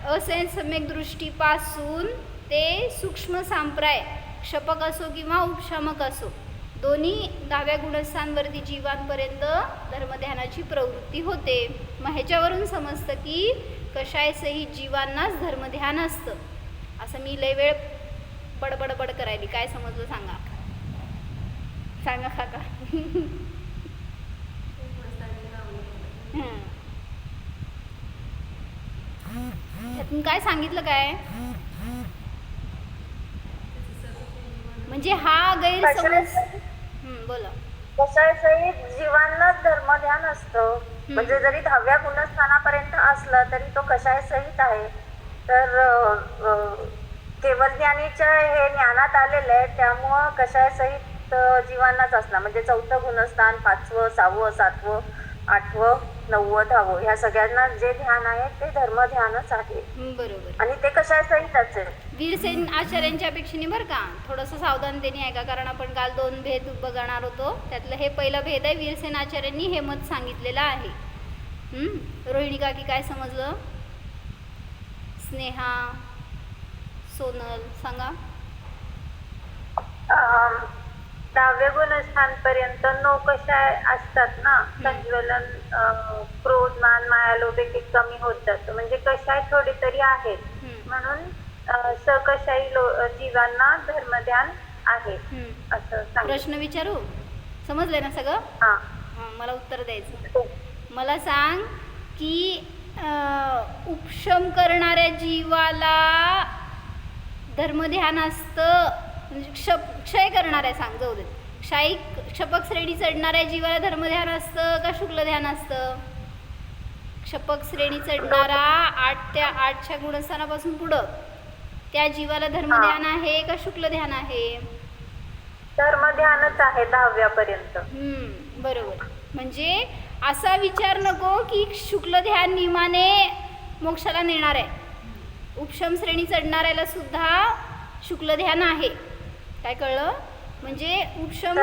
असंसम्यक दृष्टीपासून ते सूक्ष्म सांप्राय क्षपक असो किंवा उपशामक असो दोन्ही 10व्या गुणस्थांवरती जीवांपर्यंत धर्मध्यानाची प्रवृत्ती होते. मग ह्याच्यावरून समजतं की कषाय सहित जीवांनाच धर्मध्यान असतं. असं मी लय वेळ बडबडबड करायली. काय समजलं सांगा सांगा काका. त्यातून काय सांगितलं काय म्हणजे हा गैरसमज. बोला. कषाय सहित जीवांनाच धर्मध्यान असतं. म्हणजे जरी 10व्या गुणस्थानापर्यंत असलं तरी तो कषाय सहित आहे. तर केवळ ज्ञानीच्या हे ज्ञानात आलेलं आहे त्यामुळं कषाय सहित जीवांनाच असणार. म्हणजे 4थं गुणस्थान 5वं 6वं 7वं 8वं 9वं 10वं ह्या सगळ्यांना जे ध्यान आहे ते धर्मध्यानच आहे. बरोबर. आणि ते कषाय सहित असेल. वीरसेन आचार्यांच्या अपेक्षेने बरं का थोडंसं सावधानतेने ऐका कारण आपण काल 2 भेद बघणार होतो. त्यातलं हे पहिला भेद आहे. वीरसेन आचार्यांनी हे मत सांगितलेलं आहे. रोहिणी काकी काय समजलं? स्नेहा सोनल सांगा. 10व्या गुणस्थानपर्यंत 9 कषाय असतात ना. संज्वलन क्रोध मान माया लोभ एक कमी होत जातं. म्हणजे कषाय थोडे तरी आहेत म्हणून सकषायी जीवांना धर्मध्यान आहे असं सांग. प्रश्न विचारू समजले ना सगळं? हा मला उत्तर द्यायचं. मला सांग की उपशम करणाऱ्या जीवाला धर्मध्यान असतं म्हणजे क्षय करणाऱ्या सांग जाऊ दे क्षपक श्रेणी चढणाऱ्या जीवाला धर्मध्यान असतं का शुक्ल ध्यान असतं? क्षपक श्रेणी चढणारा 8च्या गुणस्थानापासून पुढं त्या जीवाला धर्मध्यान आहे का शुक्ल ध्यान आहे? धर्मध्यानच आहे 10व्या पर्यंत. बरोबर. म्हणजे असा विचार नको की शुक्ल ध्यान नियमाने मोक्षाला नेणार आहे. उपशम श्रेणी चढणाऱ्याला सुद्धा शुक्ल ध्यान आहे. काय कळलं? म्हणजे उपशम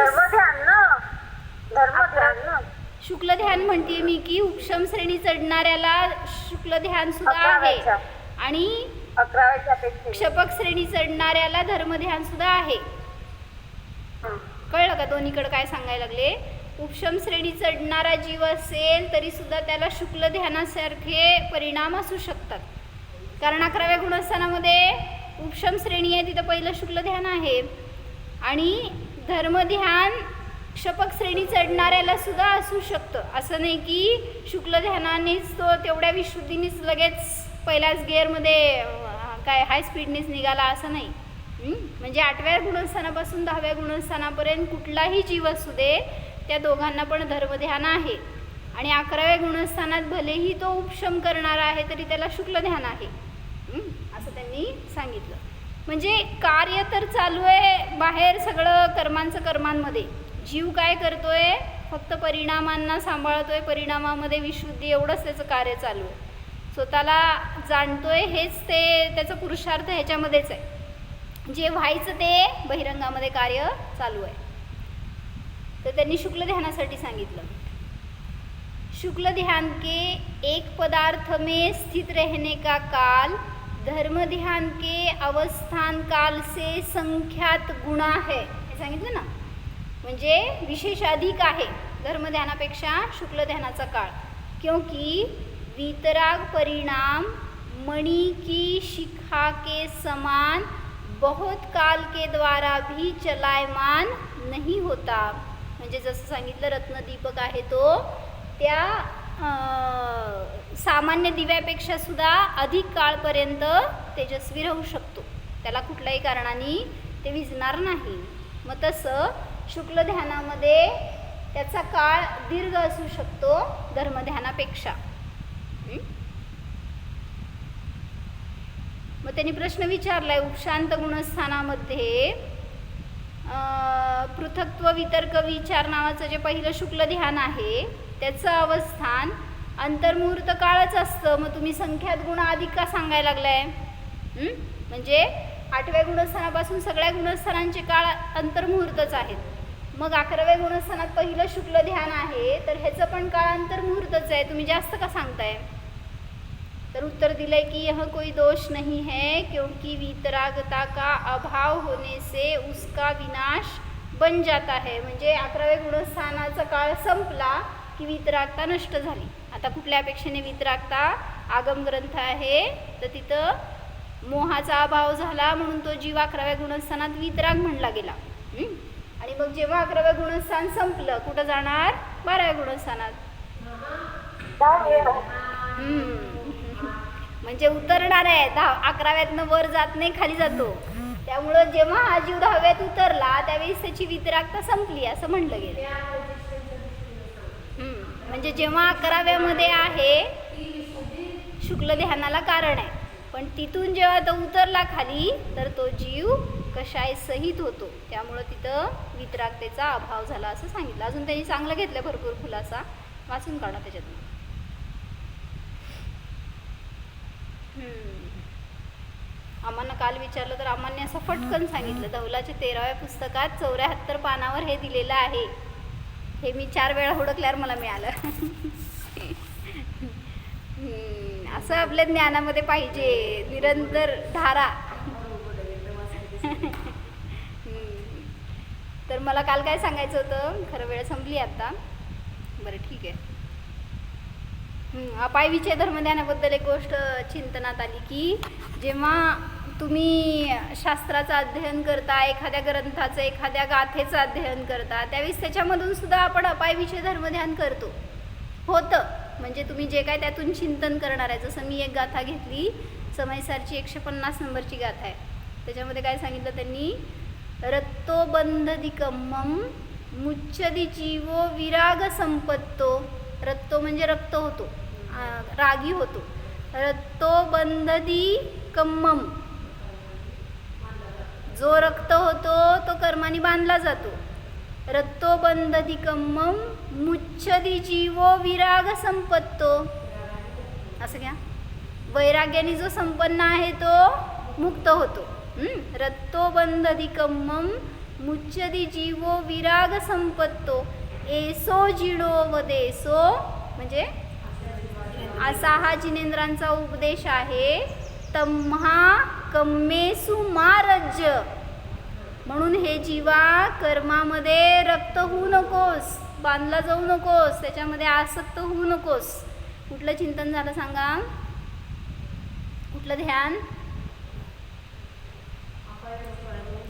शुक्ल ध्यान म्हणते मी की उपशम श्रेणी चढणाऱ्याला शुक्ल ध्यान सुद्धा आहे आणि 11व्या क्षपक श्रेणी चढणाऱ्याला धर्मध्यान सुद्धा आहे. कळलं का दोन्हीकडे काय सांगायला लागले? उपशम श्रेणी चढणारा जीव असेल तरी सुद्धा त्याला शुक्ल ध्यानासारखे परिणाम असू शकतात. कारण 11व्या गुणस्थानामध्ये उपशम श्रेणी आहे तिथं पहिलं शुक्ल ध्यान आहे आणि धर्मध्यान क्षपक श्रेणी चढणाऱ्याला सुद्धा असू शकतं. असं नाही की शुक्ल ध्यानानेच तो तेवढ्या विशुद्धीनेच लगेच पहिल्याच गिअरमध्ये काय हाय स्पीडनेच निघाला असं नाही. म्हणजे 8व्या गुणस्थानापासून 10व्या गुणस्थानापर्यंत कुठलाही जीव असू दे त्या दोघांना पण धर्मध्यान आहे. आणि 11व्या गुणस्थानात भलेही तो उपशम करणारा आहे तरी त्याला शुक्ल ध्यान आहे असं त्यांनी सांगितलं. म्हणजे कार्य तर चालू आहे बाहेर सगळं कर्मांमध्ये. जीव काय करतोय? फक्त परिणामांना सांभाळतोय. परिणामामध्ये विशुद्धी एवढंच त्याचं कार्य चालू आहे. स्वतःला जाणतोय हेच ते त्याचं पुरुषार्थ ह्याच्यामध्येच आहे. जे व्हायचं ते बहिरंगामध्ये कार्य चालू आहे. तर त्यांनी शुक्ल ध्यानासाठी सांगितलं. शुक्ल ध्यान के एक पदार्थ में स्थित रहने का काल धर्म ध्यान के अवस्थान काल से संख्यात गुणा है हे सांगितलं ना. म्हणजे विशेष अधिक आहे धर्मध्यानापेक्षा शुक्ल ध्यानाचा काळ. क्योंकि वीतराग परिणाम मणि की शिखा के समान बहुत काल के द्वारा भी चलायमान नहीं होता. म्हणजे जसं सांगितलं रत्नदीपक आहे तो त्या सामान्य दिव्यापेक्षा सुद्धा अधिक काळपर्यंत तेजस्वी राहू शकतो. त्याला कुठल्याही कारणाने ते विझणार नाही. मग तसं शुक्ल ध्यानामध्ये त्याचा काळ दीर्घ असू शकतो धर्मध्यानापेक्षा. मग त्यांनी प्रश्न विचारलाय उपशांत गुणस्थानामध्ये पृथक्त्व वितर्क विचार नावाचं जे पहिलं शुक्ल ध्यान आहे त्याचं अवस्थान अंतर्मुहूर्त काळच असतं. मग तुम्ही संख्यात गुण अधिक का सांगायला लागलाय? म्हणजे 8व्या गुणस्थानापासून सगळ्या गुणस्थानांचे काळ अंतर्मुहूर्तच आहेत. मग 11व्या गुणस्थानात पहिलं शुक्ल ध्यान आहे, तर ह्याचं पण काळ अंतर्मुहूर्तच आहे. तुम्ही जास्त का सांगताय? तर उत्तर दिलंय की यह कोई दोष नहीं है, क्योंकि वीतरागता का अभाव होने से उसका विनाश बन जाता है. म्हणजे 11व्या गुणस्थानाचा काळ संपला की वीतरागता नष्ट झाली. आता कुठल्या अपेक्षेने वीतरागता? आगम ग्रंथ आहे, तर तिथं मोहाचा अभाव झाला म्हणून तो जीव 11व्या गुणस्थानात वीतराग म्हणला गेला. आणि मग जेव्हा 11व्या गुणस्थान संपलं, कुठं जाणार? 12व्या गुणस्थानात. म्हणजे उतरणार आहे. 11व्यातनं वर जात नाही, खाली जातो. त्यामुळं जेव्हा हा जीव 10व्यात उतरला त्यावेळेस त्याची वीतरागता संपली असं म्हणलं गेलं. म्हणजे जेव्हा 11व्यामध्ये आहे शुक्ल ध्यानाला कारण आहे, पण तिथून जेव्हा तो उतरला खाली तर तो जीव कशाय सहित होतो. त्यामुळं तिथं वीतरागतेचा अभाव झाला असं सांगितलं. अजून त्यांनी चांगलं घेतलं भरपूर खुलासा, वाचून काढा त्याच्यातून. आम्हाला काल विचारलं तर आम्हाला असं फटकन सांगितलं. धवलाच्या 13व्या पुस्तकात 74 पानावर हे दिलेलं आहे. हे मी 4 वेळा हुडकल्यावर मला मिळालं. असं आपल्या ज्ञानामध्ये पाहिजे निरंतर धारा. तर मला काल काय सांगायचं होतं, खरं वेळ संपली आता. बरं ठीक आहे. अपायविचय धर्मध्यानाबद्दल एक गोष्ट चिंतनात आली की जेव्हा तुम्ही शास्त्राचं अध्ययन करता, एखाद्या ग्रंथाचं, एखाद्या गाथेचं अध्ययन करता, त्यावेळेस त्याच्यामधून सुद्धा आपण अपायविचय धर्मध्यान करतो. होतं म्हणजे तुम्ही जे काय त्यातून चिंतन करणार आहे. जसं मी एक गाथा घेतली, समयसारची 150 नंबरची गाथा आहे. त्याच्यामध्ये काय सांगितलं त्यांनी? रत्तो बंधदिकम्मम मुच्छदी जीवो विराग संपत्तो. रत्तो म्हणजे रक्त होतो, रागी होतो. रत्तो बंधदिकम्मम, जो रक्त होतो तो कर्माने बांधला जातो. रत्तो बंधदिकम्मम मुच्छदी जीवो विराग संपत्तो. असं घ्या, वैराग्याने जो संपन्न आहे तो मुक्त होतो. रत्तो बंधदिकम्मम मुच्छदी जीवो विराग संपत्तो. एसो जिणो वदेसो, म्हणजे असा हा जिनेंद्रांचा उपदेश आहे. तम्हा कम्मेसु मारज्ज, म्हणून हे जीवा कर्मामध्ये रक्त होऊ नकोस, बांधला जाऊ नकोस, त्याच्यामध्ये आसक्त होऊ नकोस. कुठलं चिंतन झालं सांगा? कुठलं ध्यान?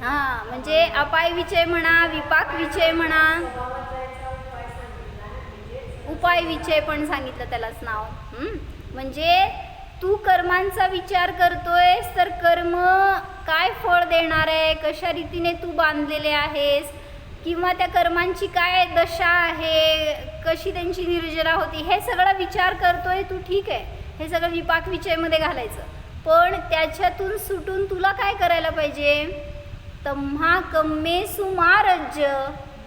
म्हणजे अपाय विचय म्हणा, विपाक विचय म्हणा, उपाय विचय पण सांगितलं त्यालाच नाव. म्हणजे तू कर्मांचा विचार करतोयस तर कर्म काय फळ देणार आहे, कशा रीतीने तू बांधलेले आहेस, किंवा त्या कर्मांची काय दशा आहे, कशी त्यांची निर्जरा होती, हे सगळा विचार करतोय तू. ठीक आहे, हे सगळं विपाक विचयमध्ये घालायचं. पण त्याच्यातून सुटून तुला काय करायला पाहिजे? तम्हा कम्मेसु मारज्ज,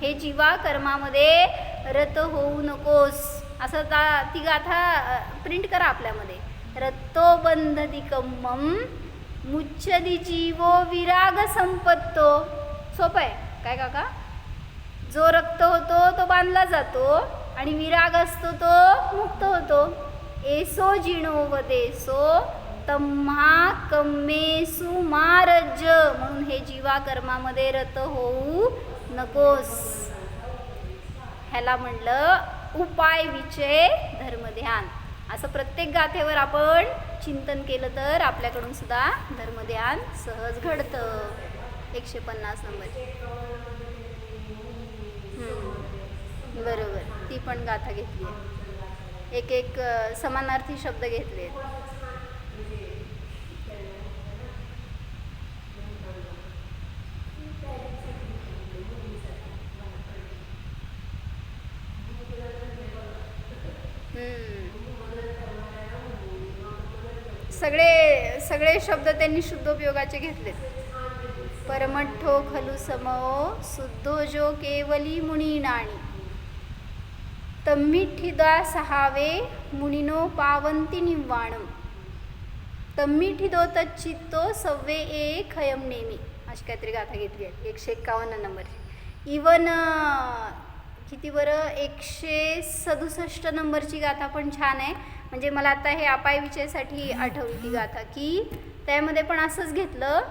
हे जीवा कर्मामध्ये रत होऊ नकोस. असं ती गाथा प्रिंट करा आपल्यामध्ये. रत्तो बंधदिकम्मम मुच्छदी जीवो विराग संपत्तो. सोपं आहे काय काका? जो रक्त होतो तो बांधला जातो आणि विराग असतो तो मुक्त होतो. एसो जिणो वदेसो तम्हा कम्मेसु मारज्ज, म्हणून हे जीवा कर्मामध्ये रत होऊ नकोस. ह्याला म्हणलं उपाय विचय धर्मध्यान. असं प्रत्येक गाथेवर आपण चिंतन केलं तर आपल्याकडून सुद्धा धर्मध्यान सहज घडतं. 150 नंबर. बरोबर, ती पण गाथा घेतली आहे. एक एक समानार्थी शब्द घेतले. सगळे शब्द त्यांनी शुद्धोपयोगाचे घेतले. परमठ्ठो खलु समो शुद्धो जो केवली मुनीनाणी तम्मिठिदा सहावे मुनिनो पावंती निव्वाणम. तम्मिठिदो तच्चित्तो सव्वे ए खयम नेमी. अशी काहीतरी गाथा घेतली आहे 151 नंबरची. इवन किती बरं 167 नंबरची गाथा पण छान आहे. म्हणजे मला आता हे अपाय विषयासाठी आठवली ती गाथा, की त्यामध्ये पण असंच घेतलं.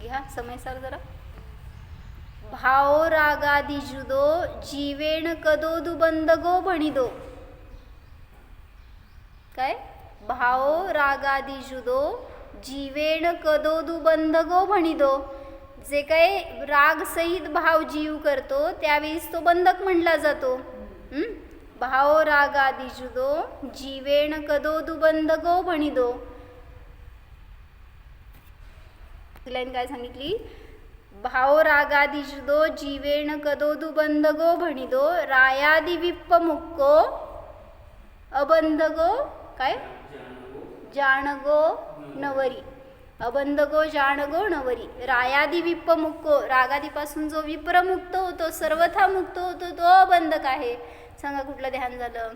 घ्या समयसार जरा. भाओ रागादी जुदो जीवेण कदो दुबंदगो भणिदो. काय? भाओ रागादी जुदो जीवेण कदो दुबंधगो भणिदो. जे काही राग सहित भाव जीव करतो त्यावेळेस तो बंधक म्हणला जातो. भाओ रागादी जुदो जीवेण कदो दुबंधगो भणिदो. लाईन काय सांगितली? भाओ रागादी जुदो जीवेण कदो दुबंधगो भणिदो रायादी विप्प मुक्को अबंधगो काय जाणगो नवरी. अबंधगो जाणगो नवरी. रायादी विप्प मुक्को, रागादीपासून जो विप्रमुक्त होतो, सर्वथा मुक्त होतो, तो अबंधक आहे. सांगा कुठलं ध्यान झालं?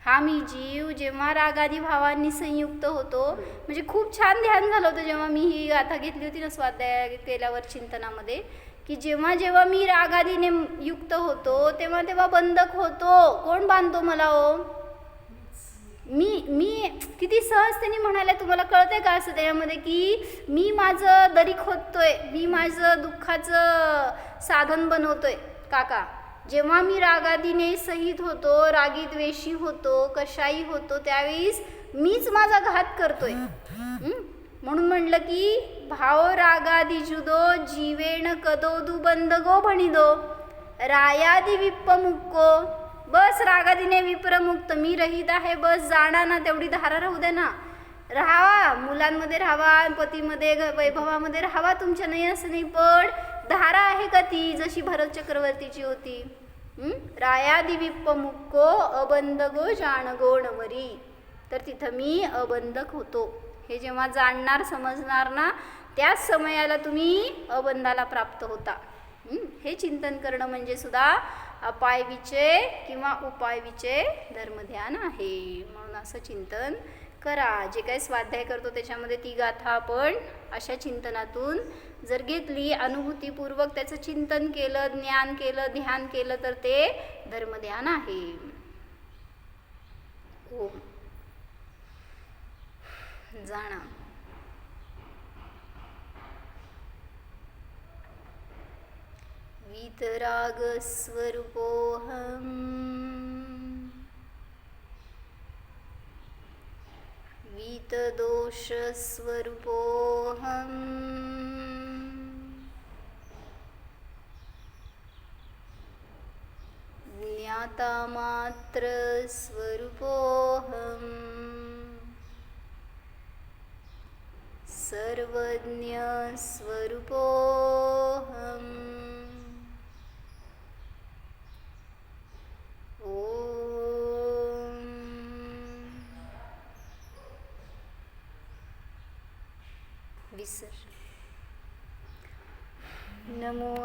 हा मी जीव जेव्हा रागादी भावांनी संयुक्त होतो, म्हणजे खूप छान ध्यान झालं होतं जेव्हा मी ही गाथा घेतली होती ना स्वाध्याय केल्यावर चिंतनामध्ये, की जेव्हा जेव्हा मी रागादीने युक्त होतो तेव्हा तेव्हा बंधक होतो. कोण बांधतो मला? हो मी किती सहजतेने म्हणाले, तुम्हाला कळतंय का असं त्याच्यामध्ये, की मी माझं दरी खोदतोय, मी माझं दुःखाचं साधन बनवतोय. काका जेव्हा मी रागादीने सहित होतो, रागीत वेशी होतो, कशाही होतो, त्यावेळेस मीच माझा घात करतोय. म्हणून म्हणलं की भाव रागादी जुदो जीवेण कदो दुबंधगो भणिदो रायादी विप्प मुक्को. बस रागादीने विप्रमुक्त, मी रहित आहे, बस जाणा ना, तेवढी धारा राहू दे ना, राहावा मुलांमध्ये, राहावा पतीमध्ये, वैभवामध्ये राहावा, तुमच्या नाही असं नाही, पण धारा आहे का ती जशी भरत चक्रवर्तीची होती? रायादी विप्प मुक्को अबंधगो जाणगो नवरी. तर तिथं मी अबंधक होतो. हे जेव्हा जाणणार समजणार ना, त्याच समयाला तुम्ही अबंधाला प्राप्त होता. हे चिंतन करणं म्हणजे सुद्धा अपायविचे किंवा उपायविचे धर्मध्यान आहे. म्हणून असं चिंतन करा. जे काही स्वाध्याय करतो त्याच्यामध्ये ती गाथा आपण अशा चिंतनातून जर घेतली, अनुभूतीपूर्वक त्याचं चिंतन केलं, ज्ञान केलं, ध्यान केलं, तर ते धर्मध्यान आहे. ओम जाणा. वीतराग स्वरूपोऽहम् वीतदोष स्वरूपोऽहम् ज्ञातामात्र स्वरूपोऽहम् सर्वज्ञ स्वरूपोऽहम् ओम विसर. नमो